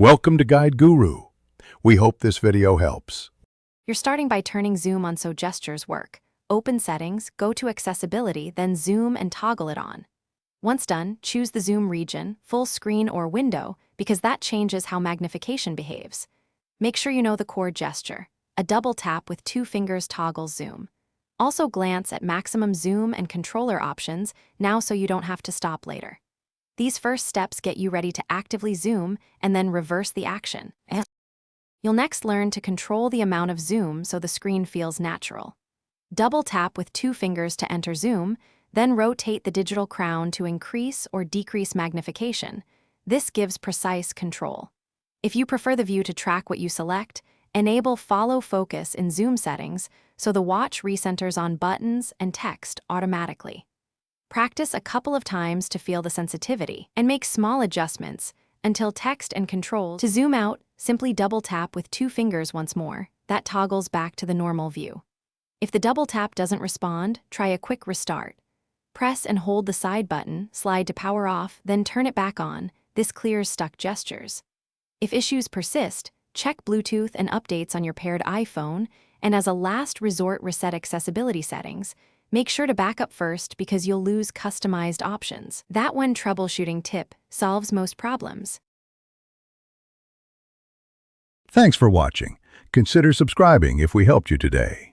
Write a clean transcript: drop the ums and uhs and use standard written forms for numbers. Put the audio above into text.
Welcome to Guide Guru. We hope this video helps. You're starting by turning zoom on so gestures work. Open Settings, go to Accessibility, then Zoom and toggle it on. Once done, choose the zoom region, full screen or window, because that changes how magnification behaves. Make sure you know the core gesture. A double tap with 2 fingers toggles zoom. Also glance at maximum zoom and controller options now so you don't have to stop later. These first steps get you ready to actively zoom and then reverse the action. You'll next learn to control the amount of zoom so the screen feels natural. Double tap with 2 fingers to enter zoom, then rotate the digital crown to increase or decrease magnification. This gives precise control. If you prefer the view to track what you select, enable Follow Focus in zoom settings so the watch recenters on buttons and text automatically. Practice a couple of times to feel the sensitivity and make small adjustments until text and controls. To zoom out, simply double tap with 2 fingers once more. That toggles back to the normal view. If the double tap doesn't respond, try a quick restart. Press and hold the side button, slide to power off, then turn it back on. This clears stuck gestures. If issues persist, check Bluetooth and updates on your paired iPhone, and as a last resort, reset accessibility settings. Make sure to back up first because you'll lose customized options. That one troubleshooting tip solves most problems. Thanks for watching. Consider subscribing if we helped you today.